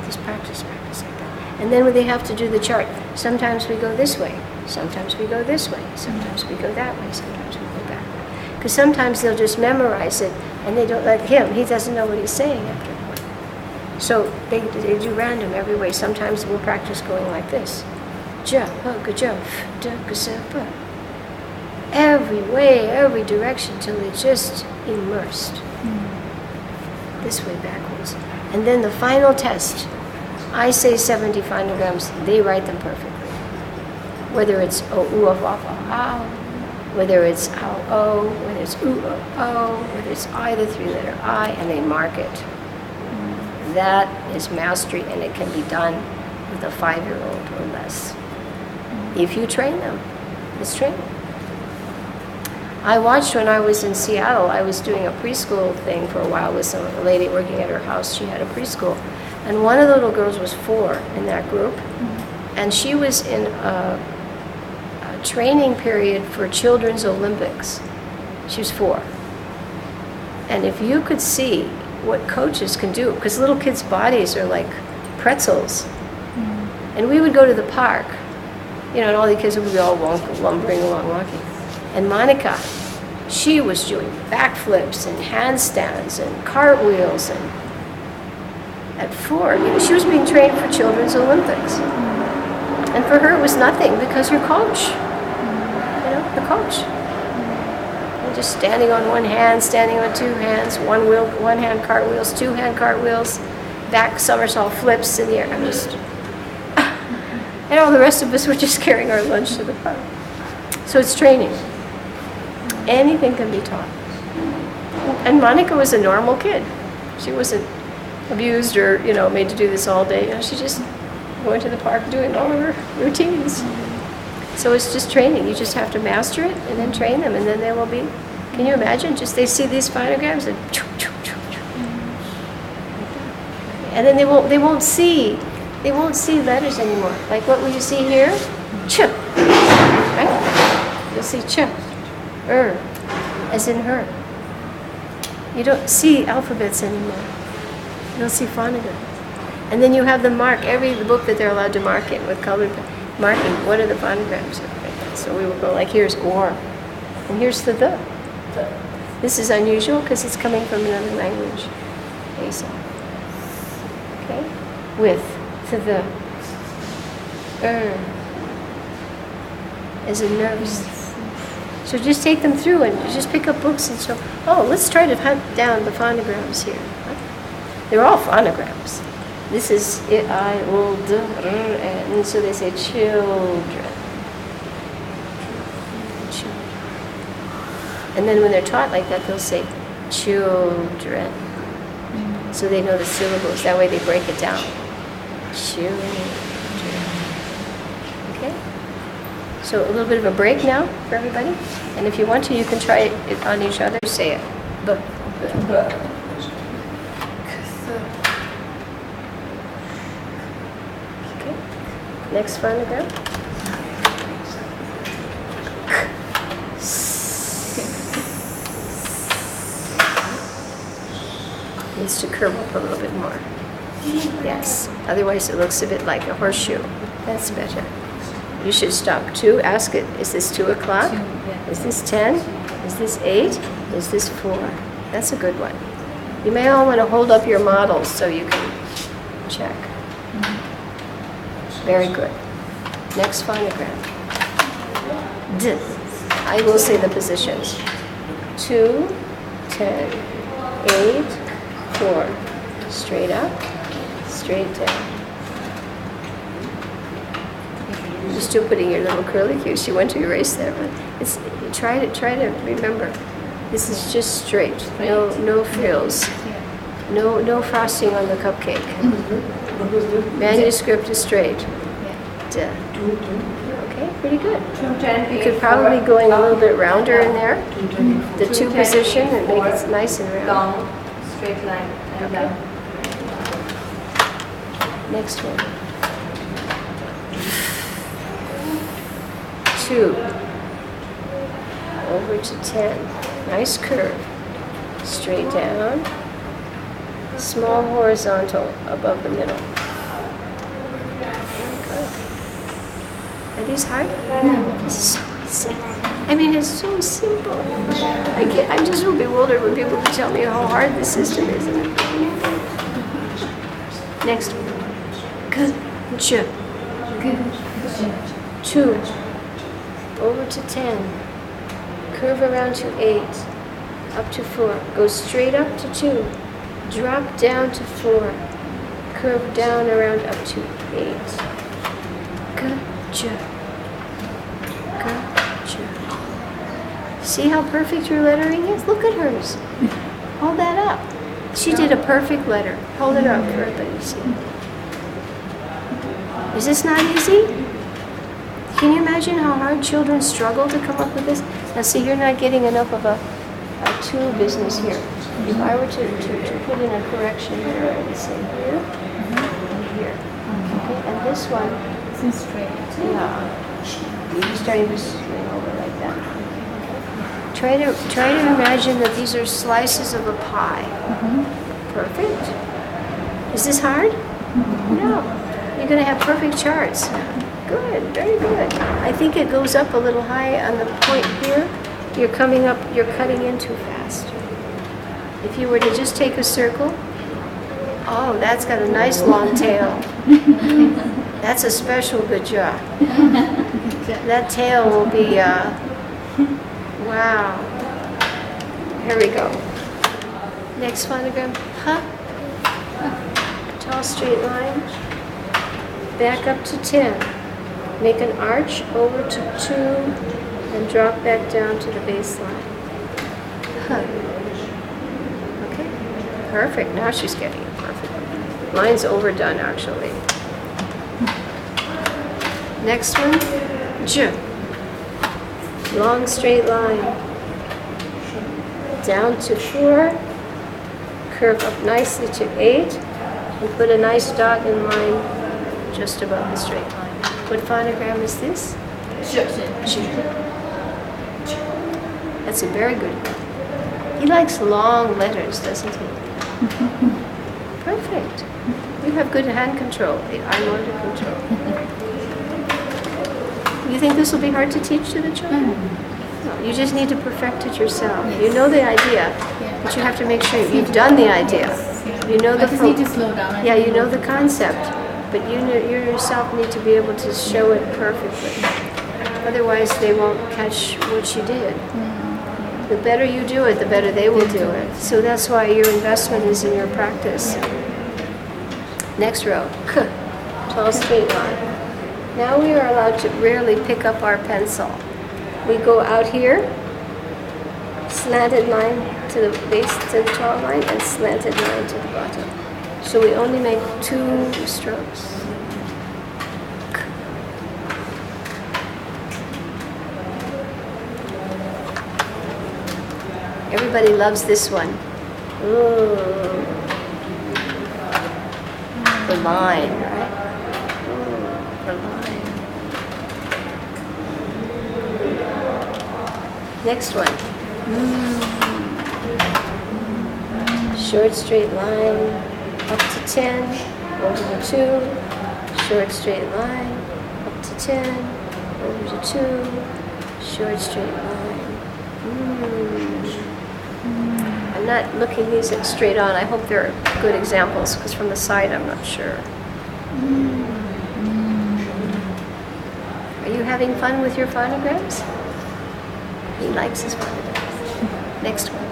Speaker 1: Just practice like that. And then when they have to do the chart, sometimes we go this way, sometimes we go this way, sometimes we go that way, sometimes we go that way. Because sometimes they'll just memorize it, and they don't let him. He doesn't know what he's saying after a while. So they do random every way. Sometimes we'll practice going like this. Ja, ha, ga, ja, f, da, ga, sa, pa. Every way, every direction, till they're just immersed. This way backwards. And then the final test, I say 70 phonograms, they write them perfectly. Whether it's o, u, of, ow, whether it's O, whether it's O, whether it's I, the three-letter I, and they mark it. That is mastery, and it can be done with a 5-year-old or less. If you train them, it's training. I watched when I was in Seattle, I was doing a preschool thing for a while with a lady working at her house. She had a preschool. And one of the little girls was 4 in that group. And she was in a training period for Children's Olympics. She was 4. And if you could see what coaches can do, because little kids' bodies are like pretzels. And we would go to the park, you know, and all the kids would be all lumbering along walking. And Monica, she was doing backflips and handstands and cartwheels, and at 4, you know, she was being trained for Children's Olympics. And for her it was nothing because her coach, you know, the coach. And just standing on one hand, standing on 2 hands, one hand cartwheels, 2 hand cartwheels, back somersault flips in the air. I'm just, and all the rest of us were just carrying our lunch to the park. So it's training. Anything can be taught. And Monica was a normal kid. She wasn't abused or, you know, made to do this all day. You know, she just went to the park doing all of her routines. So it's just training. You just have to master it and then train them, and then they will be. Can you imagine? Just they see these phonograms and then they won't see letters anymore. Like what will you see here? Ch. Right? You'll see ch, as in her. You don't see alphabets anymore. You'll see phonograms. And then you have them mark every book that they're allowed to mark in with colored marking. What are the phonograms? So we will go like, here's or, and here's the. This is unusual because it's coming from another language. Asa. Okay? With, to the, as a nurse. So just take them through and just pick up books and show, oh, let's try to hunt down the phonograms here. They're all phonograms. This is it, I, will, d, and so they say children. And then when they're taught like that, they'll say children. So they know the syllables. That way they break it down. Children. Okay? So a little bit of a break now for everybody. And if you want to, you can try it on each other. Say it. Okay. Next phonogram. Needs to curve up a little bit more. Yes. Otherwise it looks a bit like a horseshoe. That's better. You should stop. 2, ask it. Is this 2 o'clock? Is this 10? Is this 8? Is this 4? That's a good one. You may all want to hold up your models so you can check. Very good. Next phonogram. D. I will say the positions. 2, 10, 8, 4. Straight up, straight down. You're still putting your little curlicues. You want to erase that, but try to remember. This is just straight. No frills. No frosting on the cupcake. Manuscript is straight. Duh. Okay, pretty good. You could probably go in a little bit rounder in there. The 2 position and make it nice and round.
Speaker 3: Long, straight line. And
Speaker 1: Okay. Next one. 2. Over to 10. Nice curve. Straight down. Small horizontal above the middle. Good. Are these hard? No. This is so easy. I mean, it's so simple. I'm just so bewildered when people tell me how hard the system is. Next one. Good. 2. Over to 10. Curve around to 8. Up to 4. Go straight up to 2. Drop down to 4. Curve down around up to 8. Good. See how perfect your lettering is? Look at hers. Hold that up. She did a perfect letter. Hold it up for everybody to see. Is this not easy? Can you imagine how hard children struggle to come up with this? Now see, you're not getting enough of a two business here. If I were to put in a correction here, I would say here, and here. Okay, and this one,
Speaker 4: This is straight.
Speaker 1: yeah, you're starting to swing over like that. Try to imagine that these are slices of a pie. Perfect. Is this hard? No. You're going to have perfect charts. Good, very good. I think it goes up a little high on the point here. You're coming up, you're cutting in too fast. If you were to just take a circle, oh, that's got a nice long tail. That's a special good job. That tail will be, wow. Here we go. Next phonogram, huh? Tall straight line. Back up to 10. Make an arch over to 2 and drop back down to the baseline. Huh. Okay, perfect. Now she's getting it perfect. Mine's overdone actually. Next one, J. Long straight line. Down to 4. Curve up nicely to 8. And put a nice dot in line just above the straight line. What phonogram is this? J. That's a very good one. He likes long letters, doesn't he? Perfect. You have good hand control. Eye motor control. You think this will be hard to teach to the children? No, you just need to perfect it yourself.
Speaker 4: Yes.
Speaker 1: You know the idea, but you have to make sure you've done the idea. You know
Speaker 4: I
Speaker 1: the
Speaker 4: just need to slow down.
Speaker 1: yeah, you know the concept, but you yourself need to be able to show it perfectly. Otherwise, they won't catch what you did. The better you do it, the better they will do it. So that's why your investment is in your practice. Next row, K, tall straight line. Now we are allowed to rarely pick up our pencil. We go out here, slanted line to the base, to the tall line, and slanted line to the bottom. So we only make 2 strokes. Everybody loves this one. Ooh. The line, right? Ooh, the line. Next one. Short straight line, up to 10, over to 2, short straight line, up to 10, over to 2, short straight line. I'm not looking these straight on. I hope they're good examples, because from the side I'm not sure. Are you having fun with your phonograms? He likes his phonograms. Next one.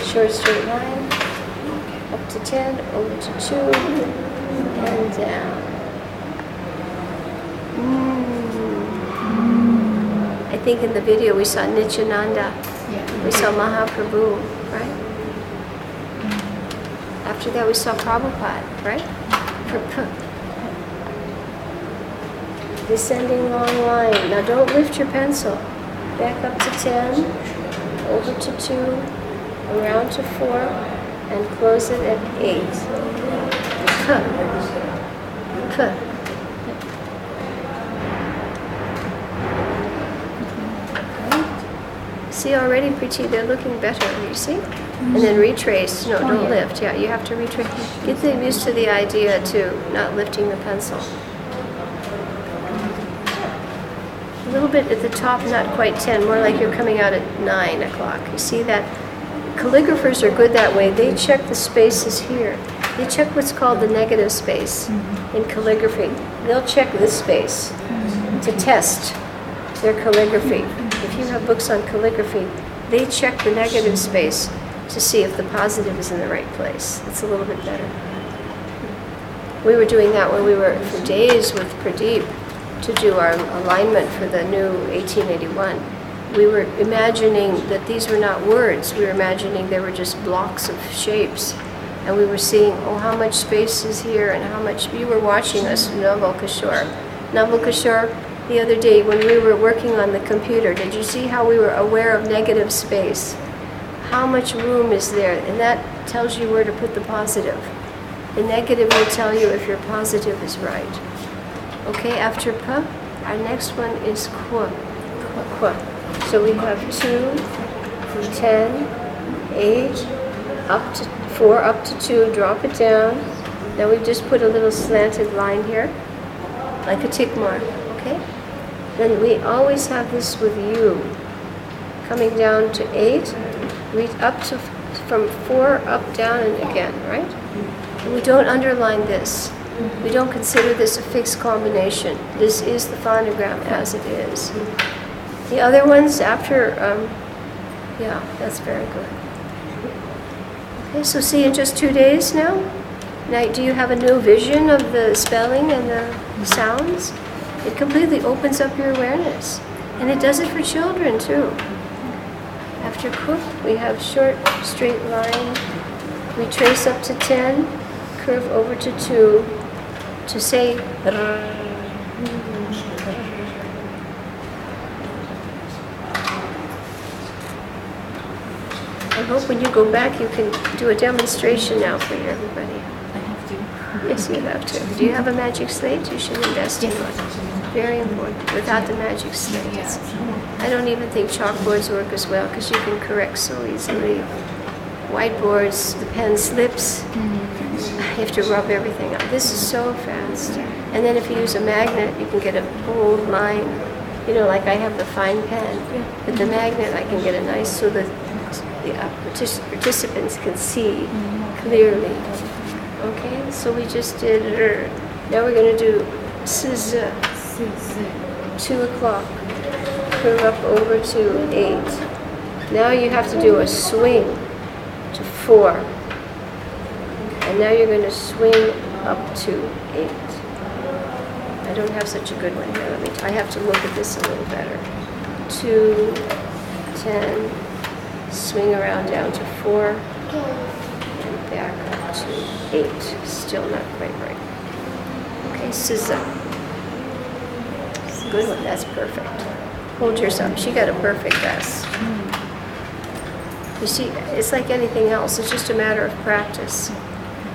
Speaker 1: Short straight line, up to 10, over to 2, and down. I think in the video we saw Nityananda, we saw Mahaprabhu, right? After that we saw Prabhupada, right? For P. Descending long line. Now don't lift your pencil. Back up to 10, over to 2, around to 4, and close it at 8. K. K. See already, Preeti, they're looking better, you see? And then retrace. No, don't lift. Yeah, you have to retrace. Get them used to the idea too, not lifting the pencil. A little bit at the top, not quite 10, more like you're coming out at 9 o'clock. You see that? Calligraphers are good that way. They check the spaces here. They check what's called the negative space in calligraphy. They'll check this space to test their calligraphy. If you have books on calligraphy, they check the negative space to see if the positive is in the right place. It's a little bit better. We were doing that when we were for days with Pradeep. to do our alignment for the new 1881, we were imagining that these were not words. We were imagining they were just blocks of shapes. And we were seeing, oh, how much space is here and how much... You were watching us, Naval Kishore. Naval Kishore, the other day when we were working on the computer, did you see how we were aware of negative space? How much room is there? And that tells you where to put the positive. The negative will tell you if your positive is right. Okay, after pa, our next one is kwa. Kwa. So we have 2, 10, 8, up to 4, up to 2, drop it down. Now we've just put a little slanted line here, like a tick mark, okay? Then we always have this with you. Coming down to 8, reach up to, from 4, up, down, and again, right? And we don't underline this. We don't consider this a fixed combination. This is the phonogram as it is. The other ones after, yeah, that's very good. Okay, so see in just 2 days now? Now, do you have a new vision of the spelling and the sounds? It completely opens up your awareness. And it does it for children too. After cook, we have short, straight line. We trace up to 10, curve over to 2, to say I hope when you go back you can do a demonstration now for everybody.
Speaker 2: I have to.
Speaker 1: Yes, you have to. Do you have a magic slate? You should invest in one. Very important. Without the magic slate, I don't even think chalkboards work as well because you can correct so easily. Whiteboards, the pen slips. You have to rub everything up. This is so fast. And then if you use a magnet, you can get a bold line. You know, like I have the fine pen. With the magnet, I can get a nice, so that the participants can see clearly. Okay, so we just did, now we're going to do 2 o'clock, curve up over to 8. Now you have to do a swing to 4. And now you're going to swing up to 8. I don't have such a good one here. I have to look at this a little better. 2, 10, swing around down to 4, and back up to 8. Still not quite right. Okay, scissor. Good one, that's perfect. Hold yours up. She got a perfect S. You see, it's like anything else. It's just a matter of practice.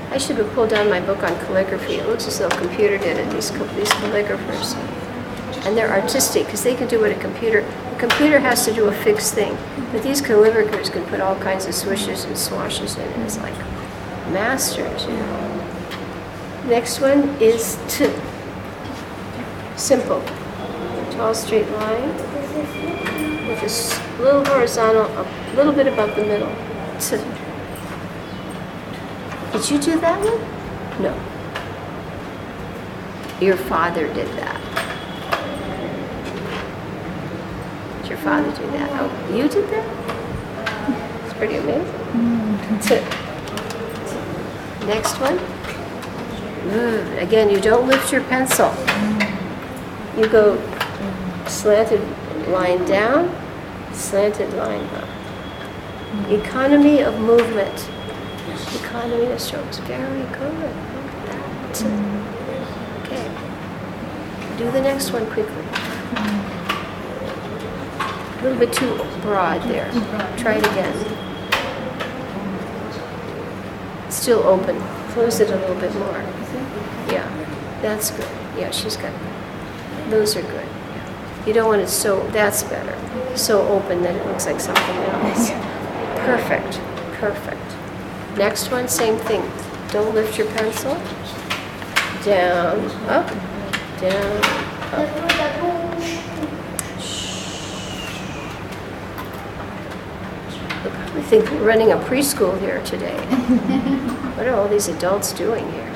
Speaker 1: I should have pulled down my book on calligraphy. It looks as though a computer did it, these calligraphers. And they're artistic because they can do what a computer has to do a fixed thing. But these calligraphers can put all kinds of swishes and swashes in it. It's like masters, you know. Next one is T. Simple. Tall straight line with a little horizontal, a little bit above the middle. T. Did you do that one? No. Your father did that. Did your father do that? Oh, you did that? It's pretty amazing. T. Next one. Again, you don't lift your pencil. You go slanted line down, slanted line up. Economy of movement. Economy of strokes. Very good. Look at that. Okay. Do the next one quickly. A little bit too broad there. Try it again. Still open. Close it a little bit more. Yeah, that's good. Yeah, she's got those are good. You don't want it so, that's better. So open that it looks like something else. Perfect. Perfect. Next one, same thing. Don't lift your pencil. Down, up, down, up. I think we're running a preschool here today. What are all these adults doing here?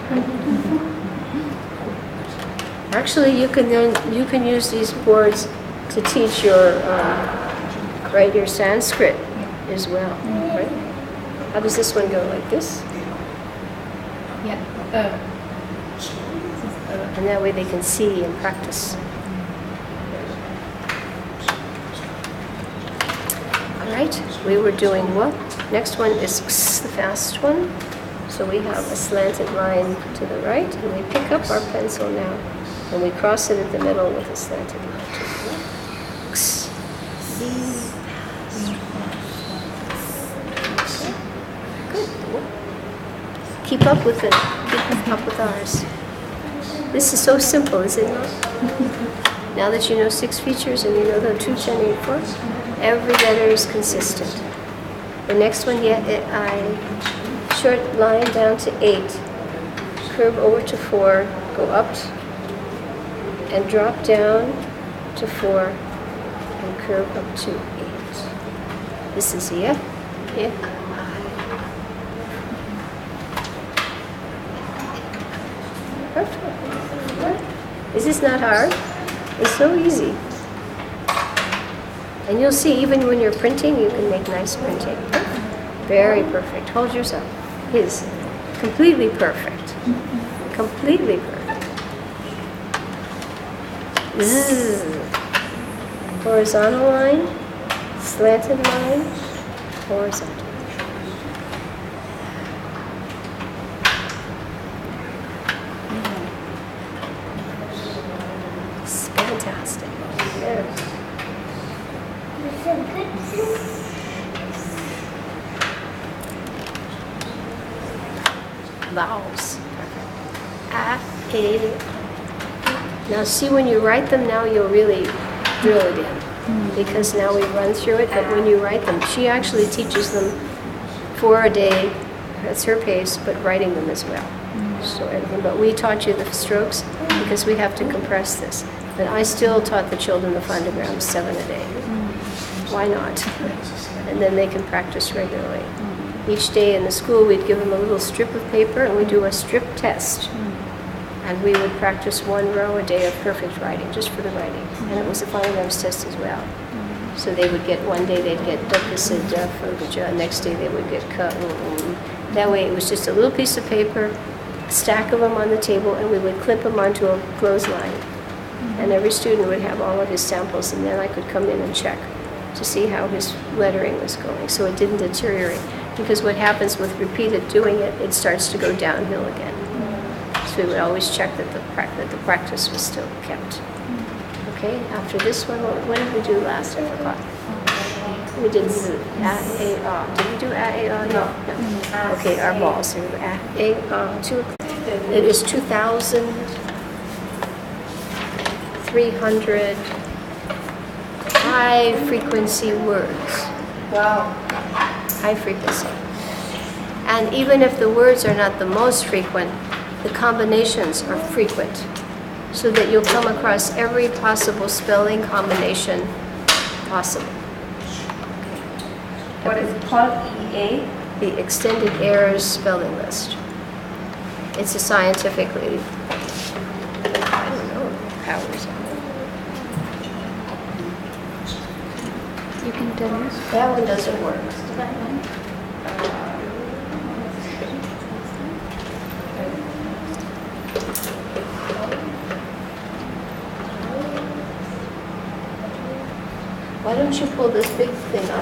Speaker 1: Actually, you can use these boards to teach your your Sanskrit as well, right? How does this one go? Like this?
Speaker 2: Yeah.
Speaker 1: And that way they can see and practice. right? We were doing what? Next one is the fast one. So we have a slanted line to the right, and we pick up our pencil now, and we cross it at the middle with a slanted line to the left. X. Good. Keep up with it. Keep up with ours. This is so simple, is it not? Now that you know 6 features and you know the 2, 10, 8, 4, every letter is consistent. The next one, short line down to 8, curve over to 4, go up and drop down to 4, and curve up to 8. This is yeah. Perfect. Is this not hard? It's so easy. And you'll see, even when you're printing, you can make nice printing. Very perfect. Hold yourself. His. Completely perfect. Completely perfect. Zzz. Horizontal line, slanted line, horizontal. It's fantastic. Yeah. Vowels. Now see, when you write them now, you'll really drill it in, because now we run through it, but when you write them, she actually teaches them 4 a day. That's her pace, but writing them as well. So everything, but we taught you the strokes because we have to compress this. But I still taught the children the phonograms 7 a day. Why not? And then they can practice regularly. Each day in the school, we'd give them a little strip of paper, and we do a strip test. And we would practice 1 row a day of perfect writing, just for the writing. And it was a phonograms test as well. So they would get, one day they'd get and next day they would get ka. That way it was just a little piece of paper, a stack of them on the table, and we would clip them onto a clothesline. And every student would have all of his samples, and then I could come in and check to see how his lettering was going, so it didn't deteriorate. Because what happens with repeated doing it, it starts to go downhill again. So we would always check that the practice was still kept. Okay, after this one, what did we do last? I forgot. We did z, a, a. Did we do a, a, no? No. Okay, our balls. So a, it is 2,300 high frequency words.
Speaker 3: Wow.
Speaker 1: High frequency. And even if the words are not the most frequent, the combinations are frequent, so that you'll come across every possible spelling combination possible.
Speaker 3: What is it called? EA?
Speaker 1: The Extended Errors Spelling List. It's a scientifically, I don't know, powers on it.
Speaker 2: You can tell us.
Speaker 1: That one doesn't work. Why don't you pull this big thing up?